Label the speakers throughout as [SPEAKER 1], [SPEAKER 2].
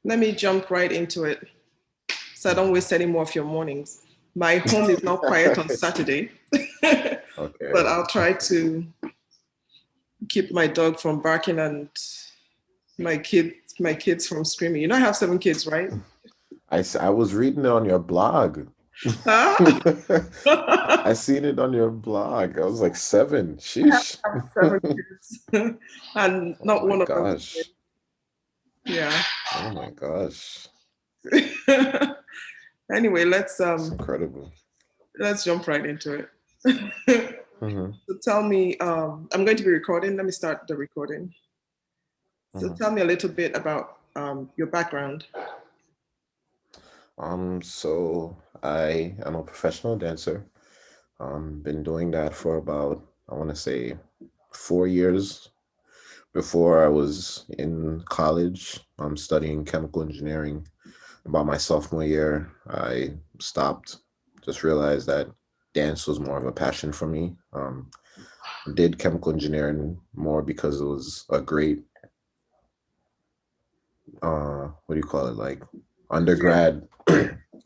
[SPEAKER 1] let me jump right into it so I don't waste any more of your mornings. My home is now quiet on Saturday, but
[SPEAKER 2] Okay.
[SPEAKER 1] I'll try to keep my dog from barking and my kids from screaming. You know, I have 7 kids, right?
[SPEAKER 2] I was reading it on your blog.
[SPEAKER 1] Huh?
[SPEAKER 2] I
[SPEAKER 1] I
[SPEAKER 2] seen it on your blog. I was like 7. Sheesh.
[SPEAKER 1] have 7 kids, and
[SPEAKER 2] Oh
[SPEAKER 1] not
[SPEAKER 2] my
[SPEAKER 1] one of them is
[SPEAKER 2] gosh.
[SPEAKER 1] dead. Yeah.
[SPEAKER 2] Oh my gosh.
[SPEAKER 1] Anyway,
[SPEAKER 2] It's incredible.
[SPEAKER 1] let's jump right into it.
[SPEAKER 2] Hmm.
[SPEAKER 1] So tell me, I'm going to be recording. Let me start the recording. So
[SPEAKER 2] Hmm.
[SPEAKER 1] tell me a little bit about your background.
[SPEAKER 2] So I am a professional dancer. Been doing that for about, I want to say 4 years. Before I was in college, I'm studying chemical engineering. About my sophomore year, I stopped. Just realized that dance was more of a passion for me. Did chemical engineering more because it was a great, what do you call it, like
[SPEAKER 1] Degree.
[SPEAKER 2] undergrad,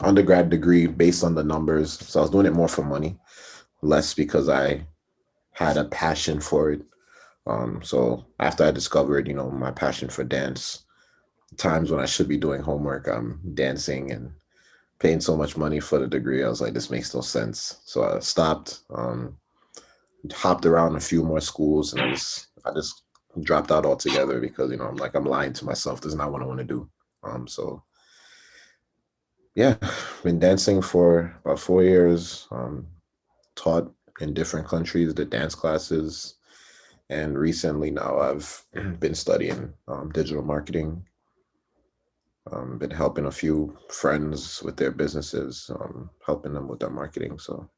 [SPEAKER 2] undergrad degree based on the numbers. So I was doing it more for money, less because I had a passion for it. So after I discovered, my passion for dance, times when I should be doing homework, I'm dancing and paying so much money for the degree. I was like, this makes no sense. So I stopped, hopped around a few more schools, and I just dropped out altogether because I'm lying to myself. This is not what I want to do. So yeah, been dancing for about 4 years. Taught in different countries the dance classes, and recently now I've been studying digital marketing. Been helping a few friends with their businesses, helping them with their marketing. So,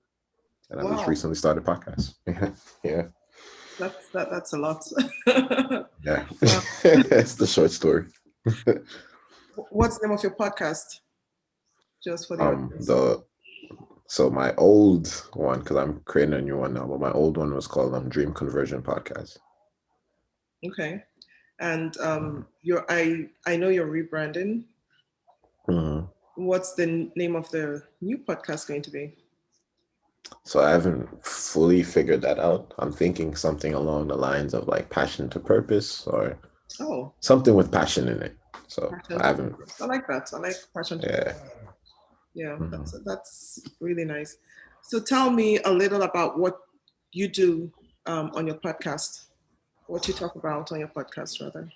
[SPEAKER 2] and I just
[SPEAKER 1] Wow,
[SPEAKER 2] recently started a podcast. Yeah,
[SPEAKER 1] that's a lot.
[SPEAKER 2] yeah.
[SPEAKER 1] Wow.
[SPEAKER 2] It's the short story.
[SPEAKER 1] What's the name of your podcast? Just for the audience.
[SPEAKER 2] The so my old one, because I'm creating a new one now, but my old one was called Dream Conversion Podcast.
[SPEAKER 1] Okay. And I know you're rebranding.
[SPEAKER 2] Mhm.
[SPEAKER 1] What's the name of the new podcast going to be?
[SPEAKER 2] So I haven't fully figured that out. I'm thinking something along the lines of like passion to purpose or
[SPEAKER 1] Oh,
[SPEAKER 2] something with passion in it. So
[SPEAKER 1] passion
[SPEAKER 2] I
[SPEAKER 1] to
[SPEAKER 2] haven't,
[SPEAKER 1] purpose. I like that. I like passion to
[SPEAKER 2] yeah.
[SPEAKER 1] purpose. Yeah,
[SPEAKER 2] Mhm.
[SPEAKER 1] that's really nice. So tell me a little about what you do on your podcast. What you talk about on your podcast, rather.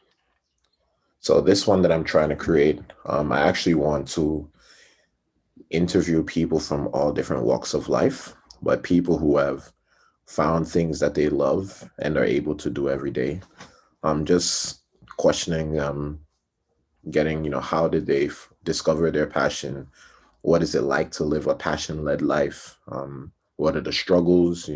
[SPEAKER 2] So this one that I'm trying to create, I actually want to interview people from all different walks of life, but people who have found things that they love and are able to do every day. Just questioning, getting, how did they discover their passion? What is it like to live a passion-led life? What are the struggles?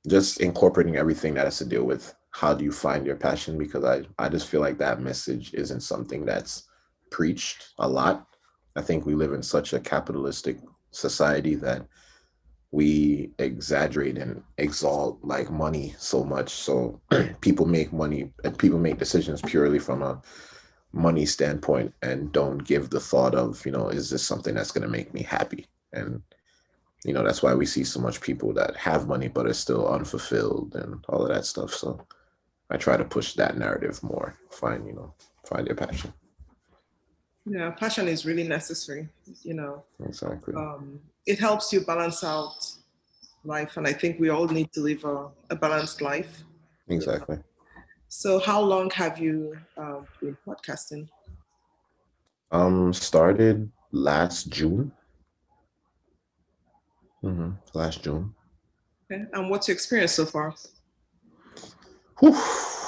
[SPEAKER 2] Just incorporating everything that has to deal with how do you find your passion, because I just feel like that message isn't something that's preached a lot. I think we live in such a capitalistic society that we exaggerate and exalt like money so much, so people make money and people make decisions purely from a money standpoint and don't give the thought of, is this something that's going to make me happy? And that's why we see so much people that have money but are still unfulfilled and all of that stuff. So I try to push that narrative more. Find your passion.
[SPEAKER 1] Yeah, passion is really necessary. You know,
[SPEAKER 2] Exactly.
[SPEAKER 1] it helps you balance out life, and I think we all need to live a balanced life.
[SPEAKER 2] Exactly.
[SPEAKER 1] So, how long have you been podcasting?
[SPEAKER 2] Started last June. Last June.
[SPEAKER 1] Okay. And what's your experience so far?
[SPEAKER 2] Whew,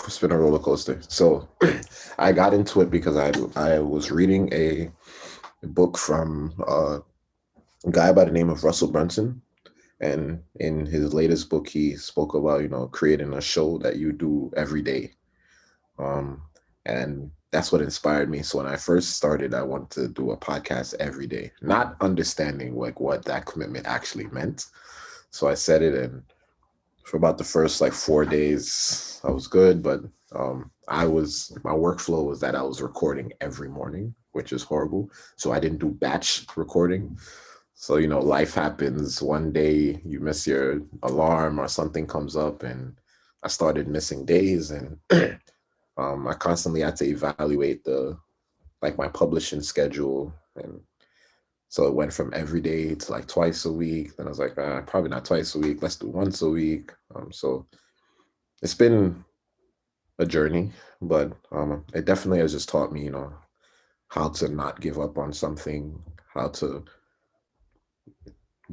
[SPEAKER 2] it's been a roller coaster. So I got into it because I was reading a book from a guy by the name of Russell Brunson. And in his latest book, he spoke about, creating a show that you do every day. Um, and that's what inspired me. So when I first started, I wanted to do a podcast every day, not understanding like what that commitment actually meant. So I said it, and for about the first like 4 days, I was good. But My workflow was that I was recording every morning, which is horrible. So I didn't do batch recording. So, life happens. One day you miss your alarm or something comes up, and I started missing days, and I constantly had to evaluate my publishing schedule. And so it went from every day to like twice a week. Then I was like, probably not twice a week. Let's do once a week. So it's been a journey, but it definitely has just taught me, how to not give up on something, how to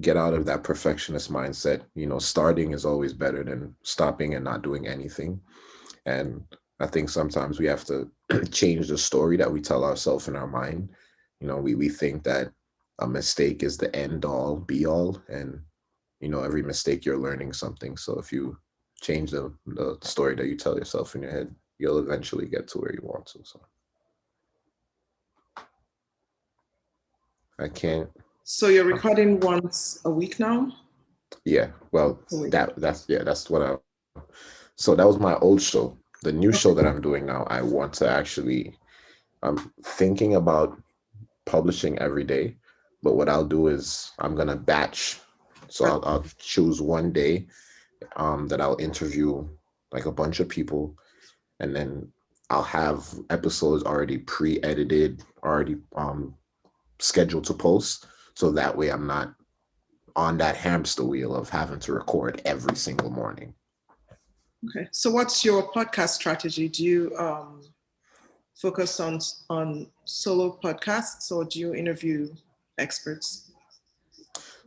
[SPEAKER 2] get out of that perfectionist mindset. Starting is always better than stopping and not doing anything. And I think sometimes we have to change the story that we tell ourselves in our mind. We think that a mistake is the end all be all, and every mistake you're learning something. So if you change the story that you tell yourself in your head, you'll eventually get to where you want to. So I can't.
[SPEAKER 1] So you're recording once a week now?
[SPEAKER 2] Yeah. Well, that's what I. So that was my old show. The new show that I'm doing now, I want to actually. I'm thinking about publishing every day, but what I'll do is I'm gonna batch. So I'll choose one day that I'll interview like a bunch of people, and then I'll have episodes already pre-edited, already scheduled to post, so that way I'm not on that hamster wheel of having to record every single morning.
[SPEAKER 1] Okay, so what's your podcast strategy? Do you focus on solo podcasts, or do you interview experts?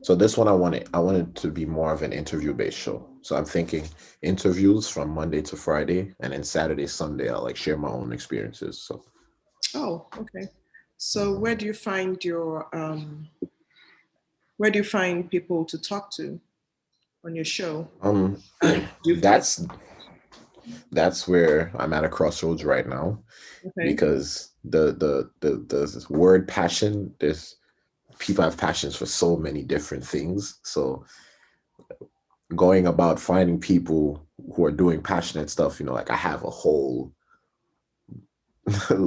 [SPEAKER 2] So this one I wanted to be more of an interview-based show. So I'm thinking interviews from Monday to Friday, and then Saturday, Sunday, I'll like share my own experiences. So.
[SPEAKER 1] Oh, okay. So where do you find where do you find people to talk to on your show?
[SPEAKER 2] That's where I'm at a crossroads right now, because the word passion, there's people have passions for so many different things. So going about finding people who are doing passionate stuff, like I have a whole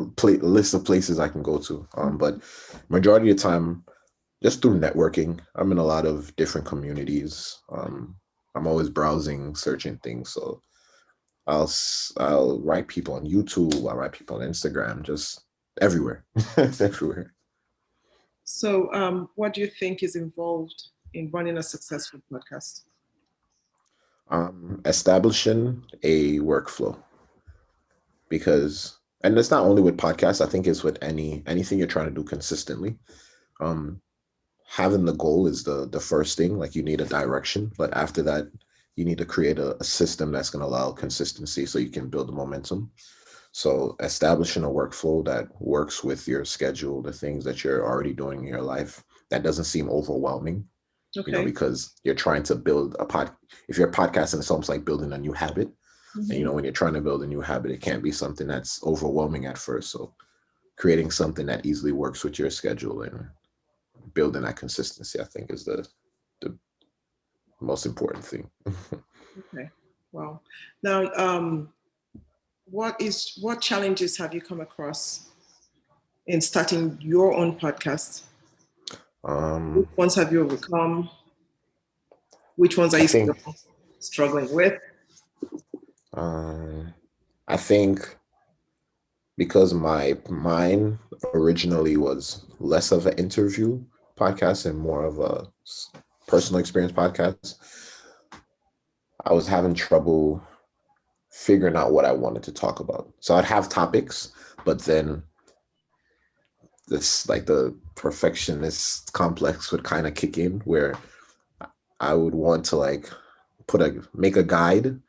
[SPEAKER 2] list of places I can go to. But majority of the time, just through networking, I'm in a lot of different communities. I'm always browsing, searching things. So I'll write people on YouTube. I'll write people on Instagram, just everywhere, everywhere.
[SPEAKER 1] So what do you think is involved in running a successful podcast?
[SPEAKER 2] Establishing a workflow, because, and it's not only with podcasts, I think it's with anything you're trying to do consistently. Having the goal is the first thing. Like, you need a direction, but after that, you need to create a system that's going to allow consistency so you can build the momentum. So establishing a workflow that works with your schedule, the things that you're already doing in your life, that doesn't seem overwhelming.
[SPEAKER 1] Okay.
[SPEAKER 2] Because you're trying to build if you're podcasting, it's almost like building a new habit. Mm-hmm. And when you're trying to build a new habit, it can't be something that's overwhelming at first. So creating something that easily works with your schedule and building that consistency, I think, is the most important thing.
[SPEAKER 1] Okay. Wow. Now, what challenges have you come across in starting your own podcast? Which ones have you overcome? Which ones are you still struggling with?
[SPEAKER 2] I think because mine originally was less of an interview podcast and more of a personal experience podcast, I was having trouble figuring out what I wanted to talk about. So I'd have topics, but then this, like, the perfectionist complex would kind of kick in, where I would want to like make a guide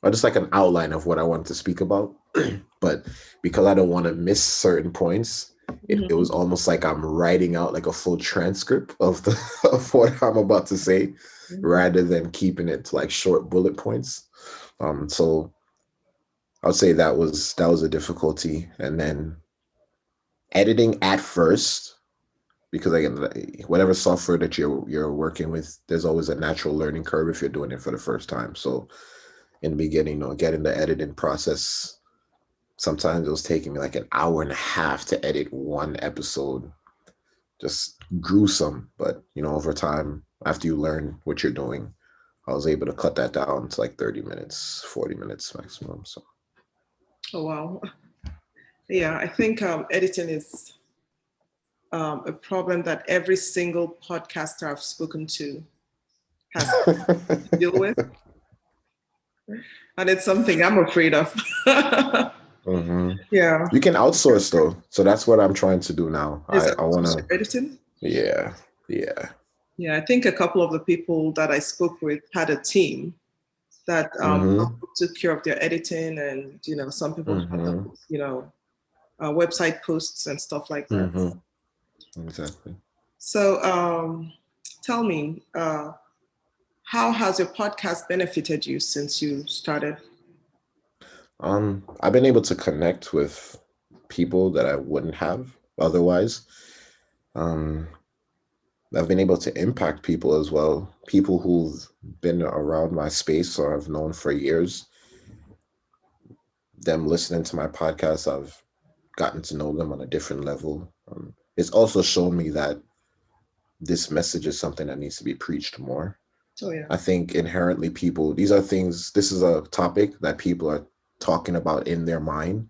[SPEAKER 2] or just like an outline of what I wanted to speak about. But because I don't want to miss certain points, it was almost like I'm writing out like a full transcript of what I'm about to say, rather than keeping it to like short bullet points. So I would say that was a difficulty. And then editing at first, because again, whatever software that you're working with, there's always a natural learning curve if you're doing it for the first time. So in the beginning, getting the editing process. Sometimes it was taking me like an hour and a half to edit one episode. Just gruesome. But, over time, after you learn what you're doing, I was able to cut that down to like 30 minutes, 40 minutes maximum. So.
[SPEAKER 1] Oh, wow. Yeah, I think editing is a problem that every single podcaster I've spoken to has to deal with. And it's something I'm afraid of.
[SPEAKER 2] Mm-hmm.
[SPEAKER 1] Yeah.
[SPEAKER 2] You can outsource though. So that's what I'm trying to do now.
[SPEAKER 1] Is
[SPEAKER 2] I want to.
[SPEAKER 1] editing?
[SPEAKER 2] Yeah.
[SPEAKER 1] Yeah, I think a couple of the people that I spoke with had a team that took care of their editing, and some people had the website posts and stuff like that.
[SPEAKER 2] Mm-hmm. Exactly.
[SPEAKER 1] So tell me, how has your podcast benefited you since you started?
[SPEAKER 2] I've been able to connect with people that I wouldn't have otherwise. I've been able to impact people as well, people who've been around my space or I've known for years. Them listening to my podcast, I've gotten to know them on a different level. It's also shown me that this message is something that needs to be preached more.
[SPEAKER 1] Oh, yeah.
[SPEAKER 2] I think inherently this is a topic that people are talking about in their mind,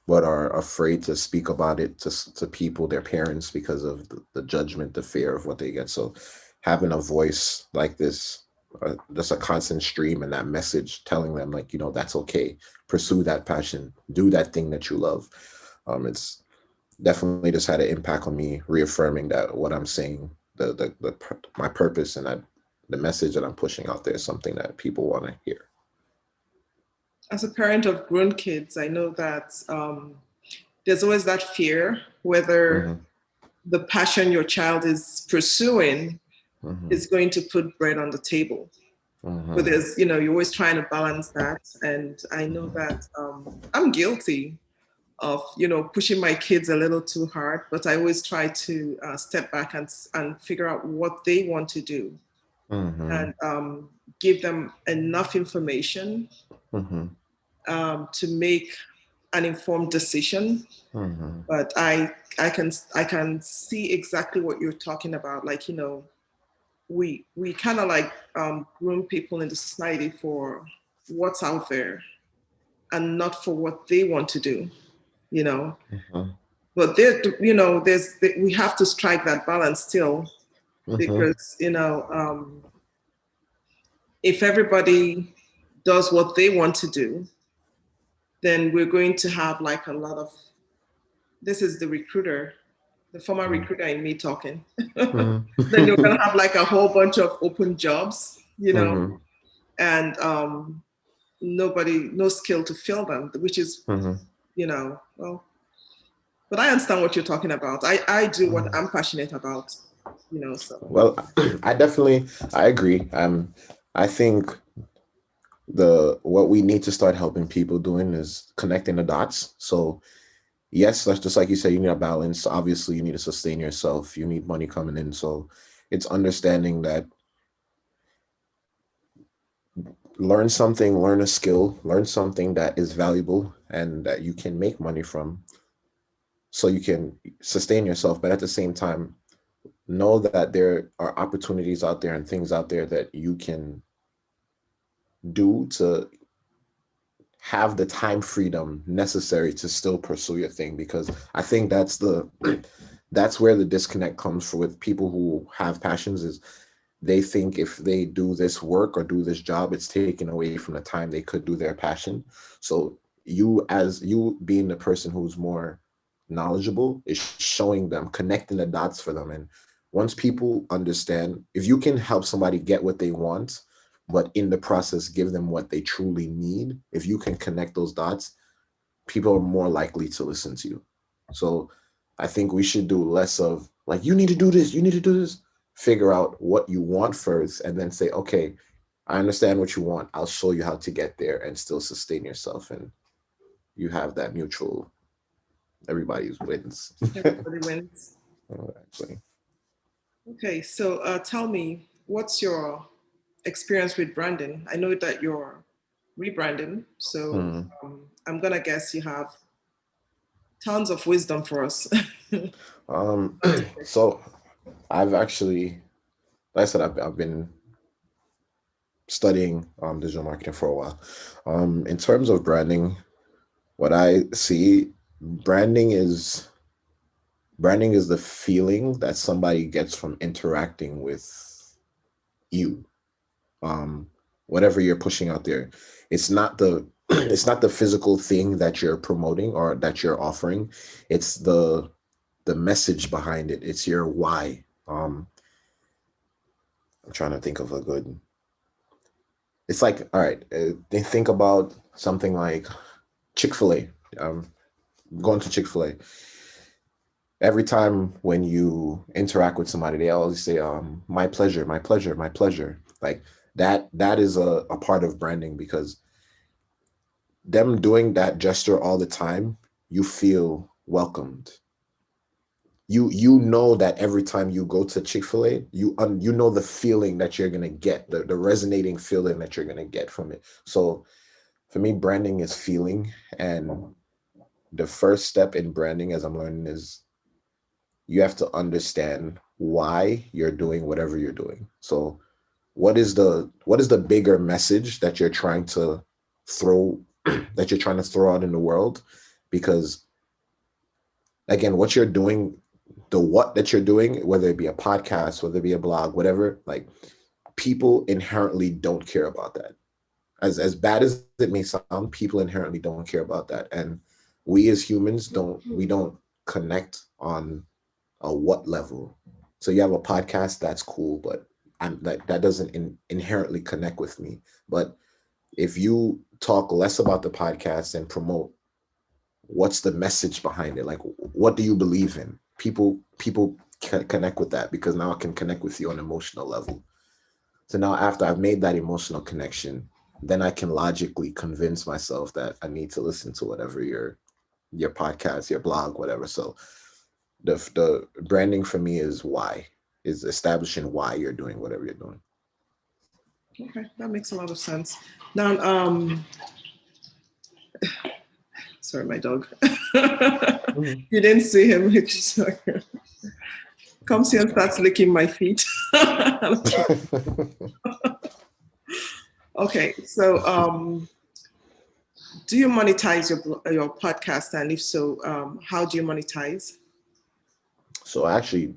[SPEAKER 2] but are afraid to speak about it to people, their parents, because of the judgment, the fear of what they get. So having a voice like this, just a constant stream and that message telling them like, that's okay. Pursue that passion, do that thing that you love. It's definitely just had an impact on me, reaffirming that what I'm saying, my purpose and the message that I'm pushing out there is something that people want to hear.
[SPEAKER 1] As a parent of grown kids, I know that there's always that fear whether the passion your child is pursuing is going to put bread on the table. But there's, you're always trying to balance that. And I know that I'm guilty of, pushing my kids a little too hard, but I always try to step back and figure out what they want to do and give them enough information to make an informed decision. But I can see exactly what you're talking about. Like, we kind of like groom people in the society for what's out there and not for what they want to do, But we have to strike that balance still, because if everybody does what they want to do, then we're going to have like a lot of, this is the former recruiter in me talking. Then you're going to have like a whole bunch of open jobs, and no skill to fill them, which is, well, but I understand what you're talking about. I do what I'm passionate about, so.
[SPEAKER 2] Well, I agree. I think what we need to start helping people doing is connecting the dots. So yes, that's just like you said, you need a balance. Obviously, you need to sustain yourself. You need money coming in. So it's understanding that learn a skill, learn something that is valuable and that you can make money from so you can sustain yourself. But at the same time, know that there are opportunities out there and things out there that you can do to have the time freedom necessary to still pursue your thing, because I think that's where the disconnect comes with people who have passions. Is they think if they do this work or do this job, it's taken away from the time they could do their passion. So you being the person who's more knowledgeable is showing them, connecting the dots for them. And once people understand, if you can help somebody get what they want, but in the process give them what they truly need, if you can connect those dots, people are more likely to listen to you. So I think we should do less of like, you need to do this. Figure out what you want first and then say, okay, I understand what you want. I'll show you how to get there and still sustain yourself. And you have that mutual, everybody wins.
[SPEAKER 1] Everybody wins.
[SPEAKER 2] Actually.
[SPEAKER 1] Okay, so tell me, what's your experience with branding? I know that you're rebranding. So
[SPEAKER 2] Mhm.
[SPEAKER 1] I'm gonna guess you have tons of wisdom for us.
[SPEAKER 2] So I've actually, like I said, I've been studying digital marketing for a while. In terms of branding, what I see, branding is the feeling that somebody gets from interacting with you. Whatever you're pushing out there, it's not the it's not the physical thing that you're promoting or that you're offering. It's the message behind it. It's your why. I'm trying to think of a good. It's like, all right, think about something like Chick-fil-A. Going to Chick-fil-A. Every time when you interact with somebody, they always say, my pleasure, my pleasure, my pleasure. Like that is a part of branding, because them doing that gesture all the time, you feel welcomed. You know that every time you go to Chick-fil-A, you know the feeling that you're gonna get, the resonating feeling that you're gonna get from it. So for me, branding is feeling, and the first step in branding, as I'm learning, is you have to understand why you're doing whatever you're doing. So what is the bigger message that you're trying to throw out in the world? Because again, what you're doing, the what that you're doing, whether it be a podcast, whether it be a blog, whatever, like, people inherently don't care about that. As bad as it may sound, people inherently don't care about that. And we as humans don't connect on a what level. So you have a podcast, that's cool, but that doesn't inherently connect with me. But if you talk less about the podcast and promote what's the message behind it, like, what do you believe in, people can connect with that, because now I can connect with you on an emotional level. So now, after I've made that emotional connection, then I can logically convince myself that I need to listen to whatever your podcast, your blog, whatever. So the branding for me is establishing why you're doing whatever you're doing.
[SPEAKER 1] Okay, that makes a lot of sense. Now, sorry, my dog. You didn't see him. He just like, comes here and starts licking my feet. Okay, so do you monetize your podcast, and if so, how do you monetize?
[SPEAKER 2] So I actually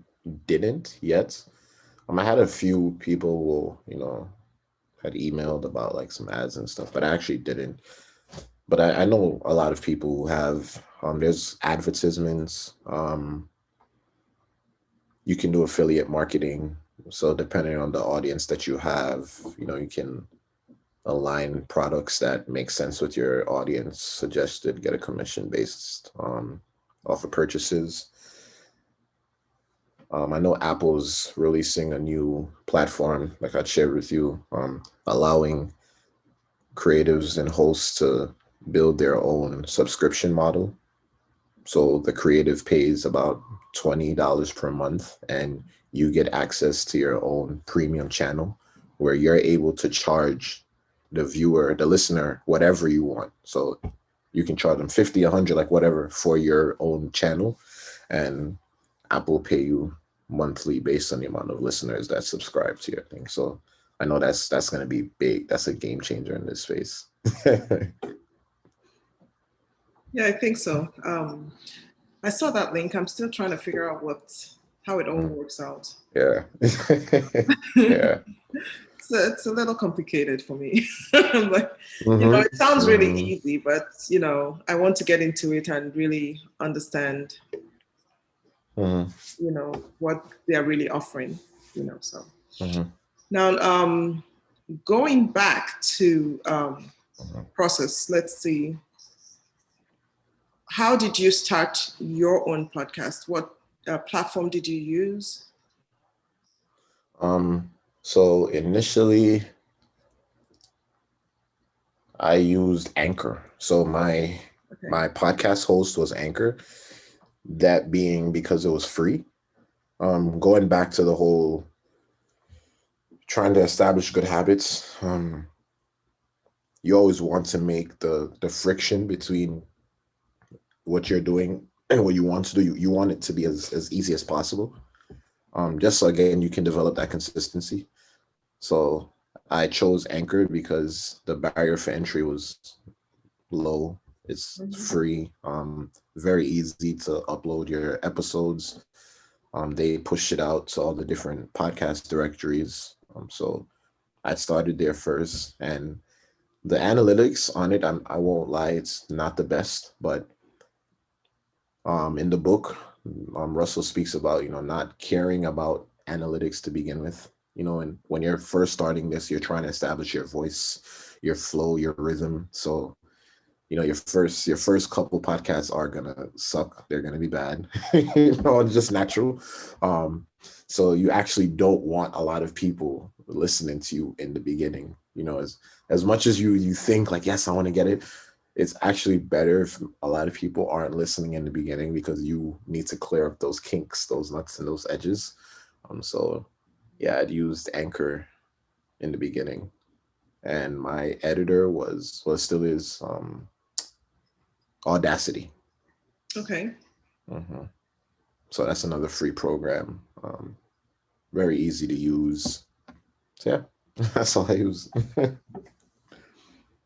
[SPEAKER 2] didn't yet. I had a few people who, had emailed about like some ads and stuff, but I actually didn't. But I know a lot of people who have. There's advertisements. You can do affiliate marketing. So depending on the audience that you have, you can align products that make sense with your audience, suggested, get a commission based off of purchases. I know Apple's releasing a new platform, like I shared with you, allowing creatives and hosts to build their own subscription model. So the creative pays about $20 per month, and you get access to your own premium channel where you're able to charge the viewer, the listener, whatever you want. So you can charge them 50, 100, like whatever, for your own channel, and Apple pay you monthly based on the amount of listeners that subscribe to your thing. So I know that's going to be big. That's a game changer in this space.
[SPEAKER 1] Yeah, I think so. I saw that link. I'm still trying to figure out how it all works out.
[SPEAKER 2] Yeah. Yeah.
[SPEAKER 1] So it's a little complicated for me. But it sounds really easy, but I want to get into it and really understand what they're really offering, so. Now, going back to process, let's see. How did you start your own podcast? What platform did you use?
[SPEAKER 2] So initially, I used Anchor. So my podcast host was Anchor. That being because it was free. Going back to the whole trying to establish good habits. you always want to make the friction between what you're doing and what you want to do. You want it to be as easy as possible. Just so again you can develop that consistency. So I chose Anchor because the barrier for entry was low. It's free. Very easy to upload your episodes. They push it out to all the different podcast directories. So I started there first, and the analytics on it, I won't lie, it's not the best, but in the book, Russell speaks about, not caring about analytics to begin with. And when you're first starting this, you're trying to establish your voice, your flow, your rhythm. So, your first couple podcasts are gonna suck. They're gonna be bad. It's just natural. So you actually don't want a lot of people listening to you in the beginning. As much as you think like, yes, I want to get it, it's actually better if a lot of people aren't listening in the beginning, because you need to clear up those kinks, those nuts and those edges. So yeah, I'd used Anchor in the beginning, and my editor still is Audacity.
[SPEAKER 1] Okay.
[SPEAKER 2] So that's another free program. Very easy to use. So yeah, that's all I use.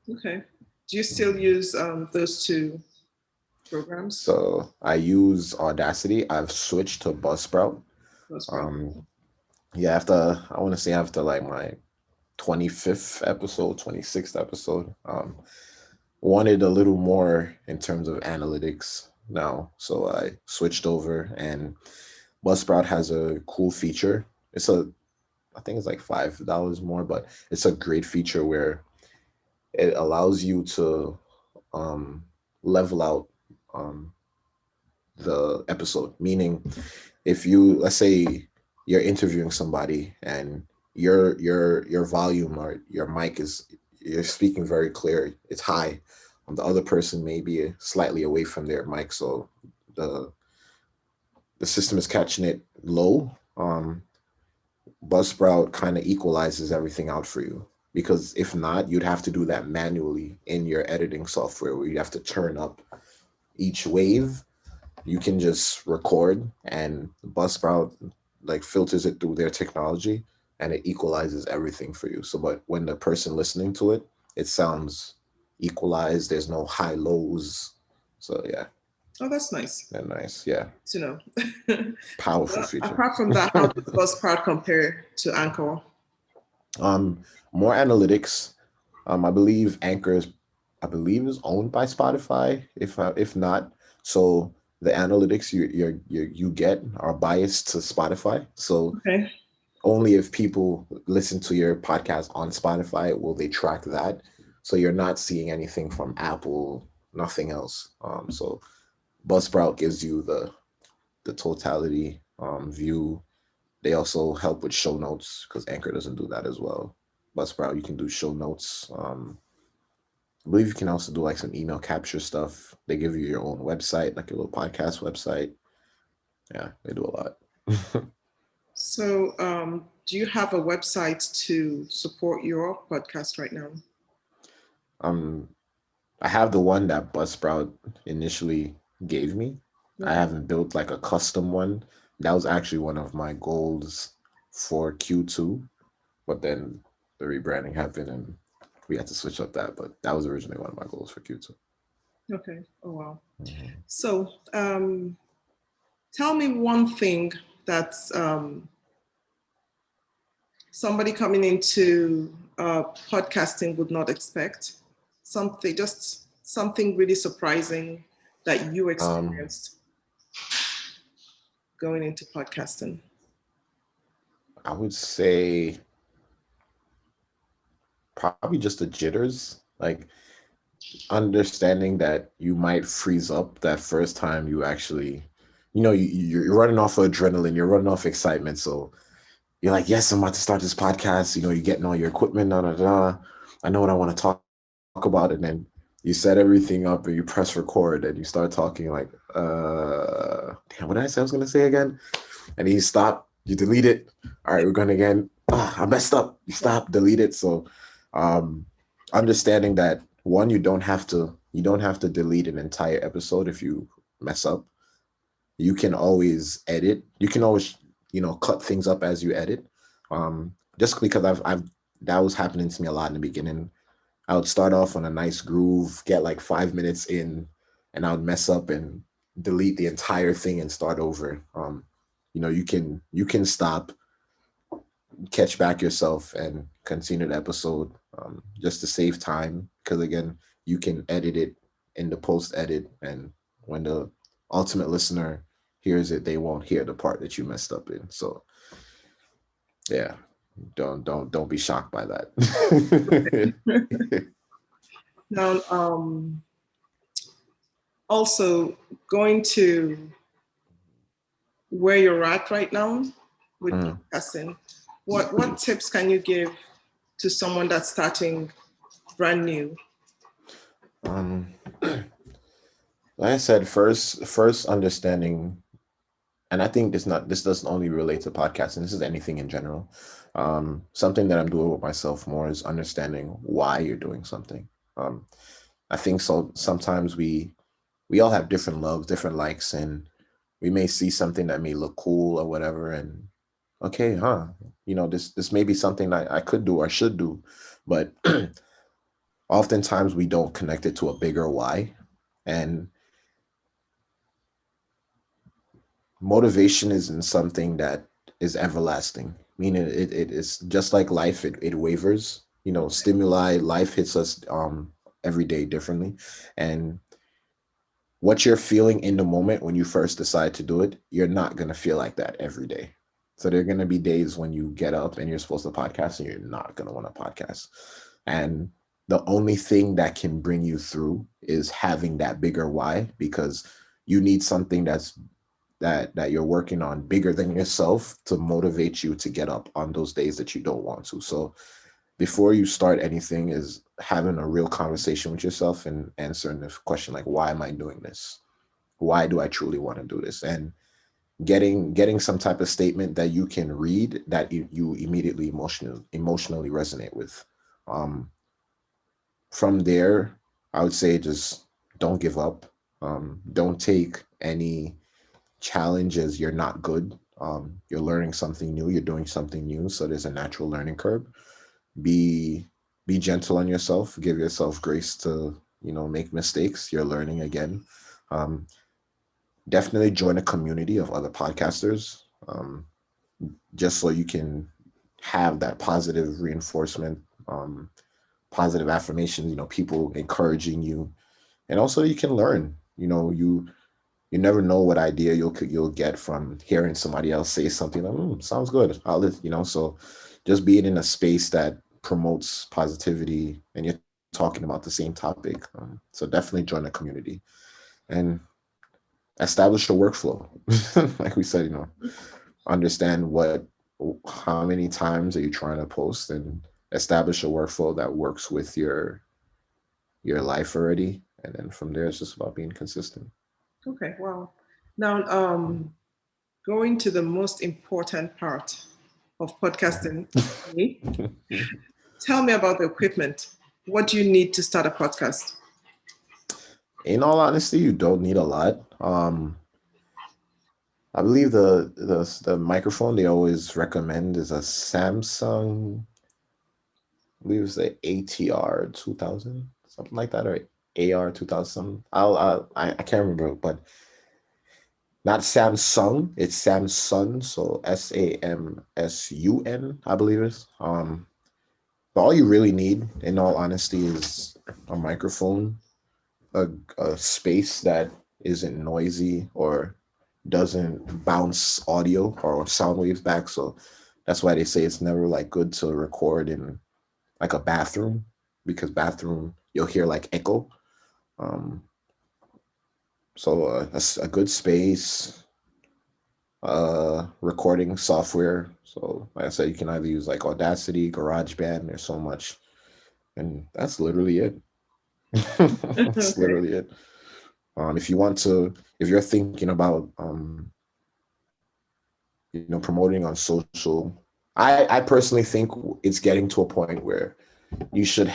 [SPEAKER 1] Okay. Do you still use those two programs?
[SPEAKER 2] So I use Audacity. I've switched to Buzzsprout. Yeah, I want to say after like my 25th episode, 26th episode, wanted a little more in terms of analytics now. So I switched over, and Buzzsprout has a cool feature. I think it's like $5 more, but it's a great feature where it allows you to level out the episode. Meaning, if let's say you're interviewing somebody and your volume or your mic you're speaking very clear, it's high. The other person may be slightly away from their mic, so the system is catching it low. Buzzsprout kind of equalizes everything out for you, because if not, you'd have to do that manually in your editing software, where you have to turn up each wave. You can just record, and Buzzsprout like filters it through their technology, and it equalizes everything for you. So, but when the person listening to it, it sounds equalized. There's no high lows. So yeah.
[SPEAKER 1] Oh, that's nice.
[SPEAKER 2] And nice, yeah.
[SPEAKER 1] To know.
[SPEAKER 2] Powerful feature.
[SPEAKER 1] Apart from that, how does Buzzsprout compare to Anchor?
[SPEAKER 2] More analytics. I believe Anchor is owned by Spotify. If not, so the analytics you get are biased to Spotify. So only if people listen to your podcast on Spotify will they track that. So you're not seeing anything from Apple, nothing else. So Buzzsprout gives you the totality view. They also help with show notes, because Anchor doesn't do that as well. Buzzsprout, you can do show notes. I believe you can also do like some email capture stuff. They give you your own website, like a little podcast website. Yeah, they do a lot.
[SPEAKER 1] So do you have a website to support your podcast right now?
[SPEAKER 2] I have the one that Buzzsprout initially gave me. I haven't built like a custom one. That was actually one of my goals for Q2, but then the rebranding happened and we had to switch up that. But that was originally one of my goals for Q2.
[SPEAKER 1] Okay. Oh, wow. So tell me one thing that's somebody coming into podcasting would not expect. Something really surprising that you experienced going into podcasting.
[SPEAKER 2] I would say probably just the jitters, like understanding that you might freeze up that first time you actually, you're running off of adrenaline, you're running off excitement. So you're like, yes, I'm about to start this podcast. You're getting all your equipment, I know what I want to talk about. And then you set everything up and you press record and you start talking like, damn, what did I say I was going to say again? And you stop, you delete it. All right, we're going again. I messed up. You stop, delete it. So understanding that one, you don't have to delete an entire episode if you mess up. You can always edit. You can always, cut things up as you edit. Just because I've that was happening to me a lot in the beginning. I would start off on a nice groove, get like 5 minutes in, and I would mess up and delete the entire thing and start over. You can stop, catch back yourself, and continue the episode, just to save time. Because again, you can edit it in the post edit, and when the ultimate listener hears it, they won't hear the part that you messed up in. So yeah, don't be shocked by that.
[SPEAKER 1] Now, also going to where you're at right now with podcasting, what tips can you give to someone that's starting brand new?
[SPEAKER 2] Like I said, first understanding, and I think this doesn't only relate to podcasting. This is anything in general. Something that I'm doing with myself more is understanding why you're doing something. I think so. Sometimes we all have different loves, different likes, and we may see something that may look cool or whatever, and okay, this may be something I could do or should do, but oftentimes we don't connect it to a bigger why. And motivation isn't something that is everlasting, meaning it is just like life. It wavers. Stimuli, life hits us every day differently, and what you're feeling in the moment when you first decide to do it, you're not going to feel like that every day. So there are going to be days when you get up and you're supposed to podcast and you're not going to want to podcast. And the only thing that can bring you through is having that bigger why, because you need something that you're working on bigger than yourself to motivate you to get up on those days that you don't want to. So before you start anything is having a real conversation with yourself and answering the question, like, why am I doing this? Why do I truly want to do this? And getting some type of statement that you can read that you immediately emotionally resonate with. From there, I would say just don't give up. Don't take any challenges. You're not good. You're learning something new. You're doing something new. So there's a natural learning curve. Be gentle on yourself. Give yourself grace to make mistakes. You're learning again. Definitely join a community of other podcasters, just so you can have that positive reinforcement, positive affirmations. People encouraging you, and also you can learn. You never know what idea you'll get from hearing somebody else say something like, sounds good. So just being in a space that promotes positivity and you're talking about the same topic. So definitely join a community and establish a workflow. Like we said, understand how many times are you trying to post, and establish a workflow that works with your life already. And then from there, it's just about being consistent.
[SPEAKER 1] Okay, well, now going to the most important part of podcasting. Tell me about the equipment. What do you need to start a podcast?
[SPEAKER 2] In all honesty, you don't need a lot. I believe the microphone they always recommend is a Samsung. I believe it's the ATR 2000, something like that, or AR 2000. I can't remember, but not Samsung. It's Samsun, so SAMSUN, I believe it is. But all you really need, in all honesty, is a microphone, a space that isn't noisy or doesn't bounce audio or sound waves back. So that's why they say it's never like good to record in like a bathroom, because bathroom you'll hear like echo. So a good space, recording software. So like I said, you can either use like Audacity, GarageBand. There's so much, and that's literally it. That's literally it. If you're thinking about promoting on social, I personally think it's getting to a point where you should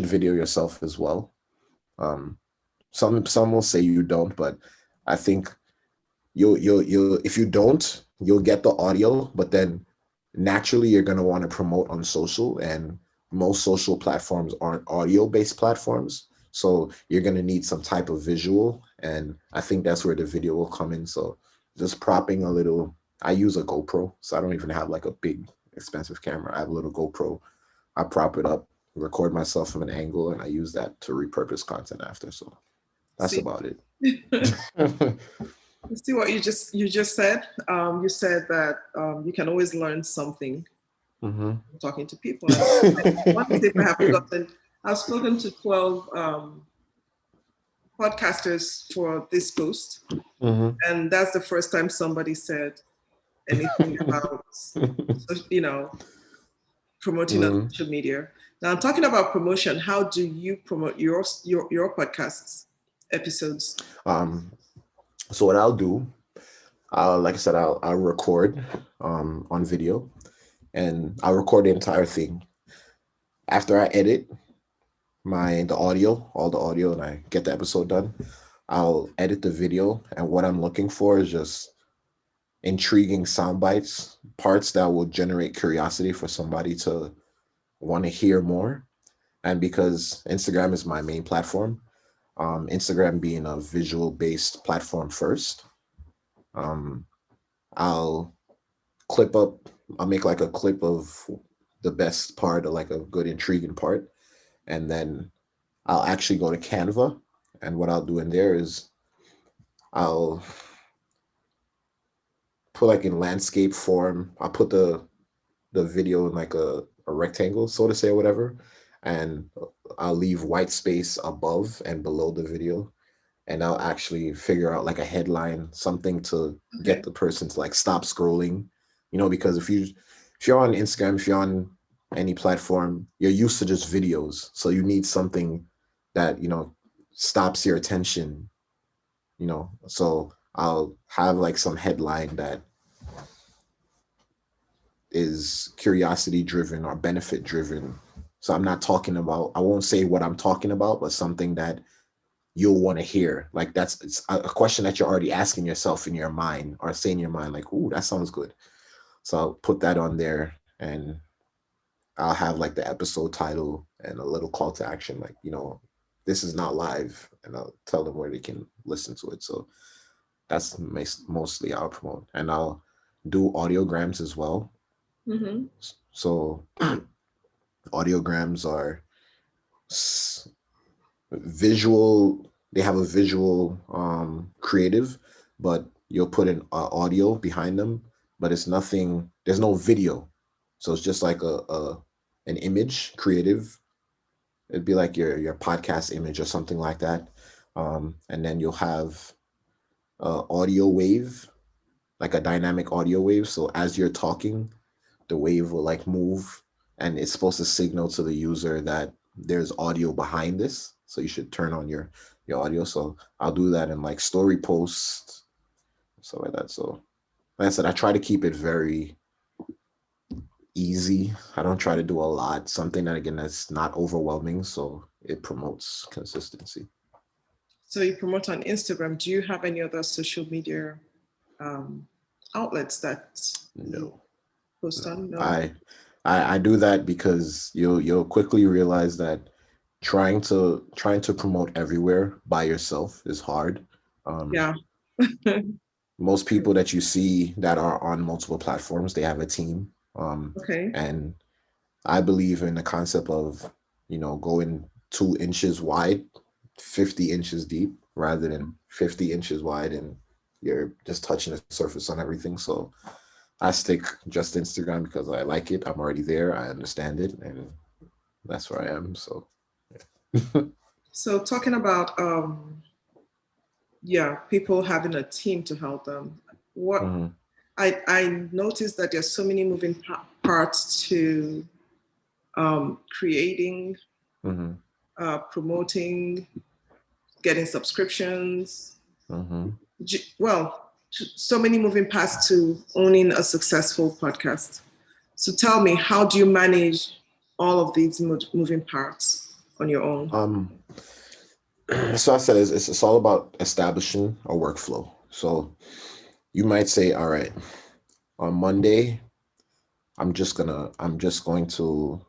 [SPEAKER 2] video yourself as well. Some will say you don't, but I think you'll if you don't, you'll get the audio, but then naturally you're going to want to promote on social, and most social platforms aren't audio-based platforms. So you're going to need some type of visual, and I think that's where the video will come in. So just propping a little, I use a GoPro, so I don't even have like a big expensive camera. I have a little GoPro. I prop it up, record myself from an angle, and I use that to repurpose content after. So that's about it.
[SPEAKER 1] See what you just said. You said that you can always learn something talking to people. One tip I have gotten, I've spoken to 12 podcasters for this post, and that's the first time somebody said anything about, promoting on social media. Now, I'm talking about promotion. How do you promote your podcasts episodes?
[SPEAKER 2] So what I'll do, like I said, I'll record on video, and I'll record the entire thing. After I edit all the audio, and I get the episode done, I'll edit the video. And what I'm looking for is just intriguing sound bites, parts that will generate curiosity for somebody to want to hear more. And because Instagram is my main platform, Instagram being a visual-based platform first, I'll make like a clip of the best part, or like a good intriguing part, and then I'll actually go to Canva, and what I'll do in there is I'll put like in landscape form, I'll put the video in like a rectangle, so to say, or whatever, and I'll leave white space above and below the video, and I'll actually figure out like a headline, something to get the person to like stop scrolling, because if you're on Instagram, if you're on any platform, you're used to just videos, so you need something that stops your attention, so I'll have like some headline that is curiosity driven or benefit driven. So I won't say what I'm talking about, but something that you'll want to hear. Like it's a question that you're already asking yourself in your mind, or saying in your mind, like, ooh, that sounds good. So I'll put that on there, and I'll have like the episode title and a little call to action, like, this is not live, and I'll tell them where they can listen to it. So that's mostly I'll promote, and I'll do audiograms as well. So audiograms are visual. They have a visual creative, but you'll put an audio behind them, but there's no video. So it's just like an image creative. It'd be like your podcast image or something like that. And then you'll have audio wave, like a dynamic audio wave. So as you're talking, the wave will like move, and it's supposed to signal to the user that there's audio behind this. So you should turn on your audio. So I'll do that in like story posts, stuff like that. So like I said, I try to keep it very easy. I don't try to do a lot. Something that, again, that's not overwhelming, so it promotes consistency.
[SPEAKER 1] So you promote on Instagram. Do you have any other social media outlets that
[SPEAKER 2] no
[SPEAKER 1] post on? No.
[SPEAKER 2] I do that because you'll quickly realize that trying to promote everywhere by yourself is hard.
[SPEAKER 1] Yeah.
[SPEAKER 2] Most people that you see that are on multiple platforms, they have a team. And I believe in the concept of, going 2 inches wide, 50 inches deep, rather than 50 inches wide and you're just touching the surface on everything. So I stick just to Instagram because I like it. I'm already there. I understand it, and that's where I am. So, yeah.
[SPEAKER 1] So talking about, people having a team to help them. What I noticed that there's so many moving parts to creating, promoting, getting subscriptions. Well, so many moving parts to owning a successful podcast. So tell me, how do you manage all of these moving parts on your own?
[SPEAKER 2] So I said it's all about establishing a workflow. So you might say, all right, on Monday, I'm just going to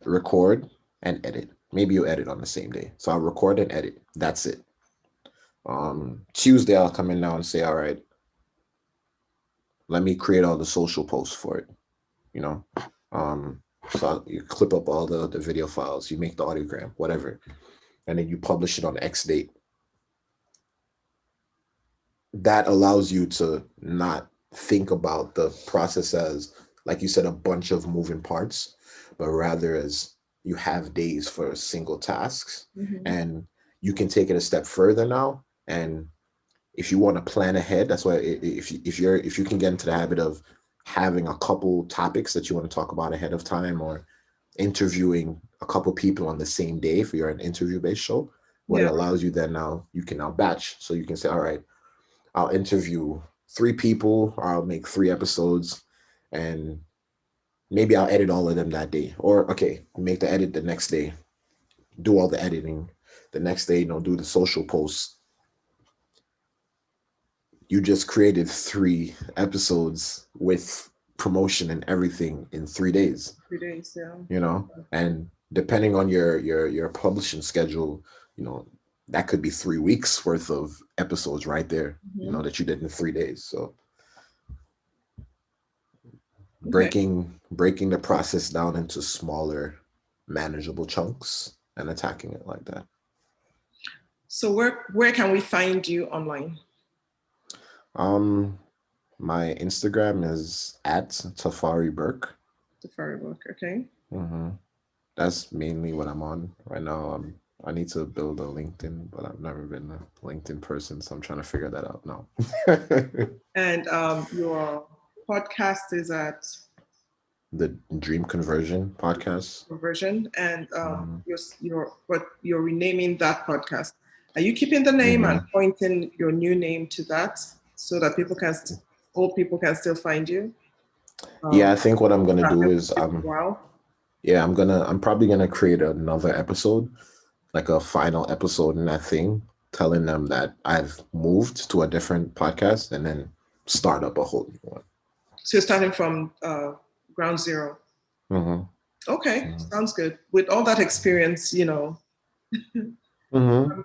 [SPEAKER 2] record and edit. Maybe you edit on the same day. So I'll record and edit. That's it. Tuesday, I'll come in now and say, all right, let me create all the social posts for it. So you clip up all the video files, you make the audiogram, whatever, and then you publish it on X date. That allows you to not think about the process as, like you said, a bunch of moving parts, but rather as you have days for single tasks. And you can take it a step further now. And if you want to plan ahead, that's why if you can get into the habit of having a couple topics that you want to talk about ahead of time, or interviewing a couple people on the same day if you're an interview-based show, what it allows you then, now you can now batch. So you can say, all right, I'll interview 3 people, or I'll make 3 episodes, and maybe I'll edit all of them that day. Or, okay, make the edit the next day, do all the editing the next day, do the social posts. You just created 3 episodes with promotion and everything in 3 days.
[SPEAKER 1] 3 days, yeah.
[SPEAKER 2] And depending on your publishing schedule, that could be 3 weeks worth of episodes right there, that you did in 3 days. So breaking the process down into smaller, manageable chunks and attacking it like that.
[SPEAKER 1] So where can we find you online?
[SPEAKER 2] My Instagram is at Tafari Burke.
[SPEAKER 1] Tafari Burke, okay.
[SPEAKER 2] That's mainly what I'm on right now. I need to build a LinkedIn, but I've never been a LinkedIn person, so I'm trying to figure that out now.
[SPEAKER 1] And your podcast is at
[SPEAKER 2] the Dream Conversion podcast.
[SPEAKER 1] And you're renaming that podcast. Are you keeping the name and pointing your new name to that so that old people can still find you?
[SPEAKER 2] I think what I'm gonna do is I'm probably gonna create another episode, like a final episode in that thing, telling them that I've moved to a different podcast, and then start up a whole new one.
[SPEAKER 1] So you're starting from ground zero. Okay, sounds good. With all that experience, I'm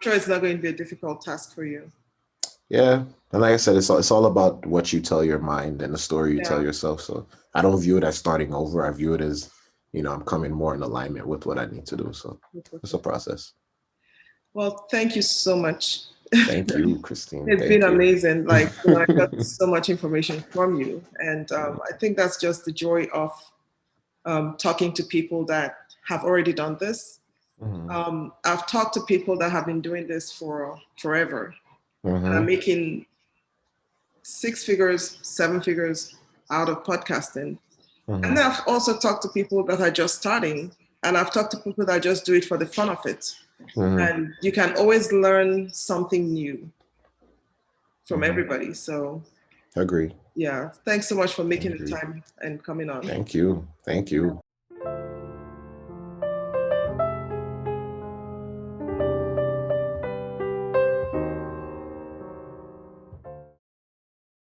[SPEAKER 1] sure it's not going to be a difficult task for you.
[SPEAKER 2] Yeah, and like I said, it's all about what you tell your mind and the story you tell yourself. So I don't view it as starting over. I view it as, I'm coming more in alignment with what I need to do. So it's a process.
[SPEAKER 1] Well, thank you so much.
[SPEAKER 2] Thank you, Christine.
[SPEAKER 1] It's been amazing. I got so much information from you. And I think that's just the joy of talking to people that have already done this. I've talked to people that have been doing this for forever. And I'm making 6 figures, 7 figures out of podcasting. And I've also talked to people that are just starting. And I've talked to people that just do it for the fun of it. And you can always learn something new from everybody. So
[SPEAKER 2] agree.
[SPEAKER 1] Yeah. Thanks so much for making the time and coming on.
[SPEAKER 2] Thank you.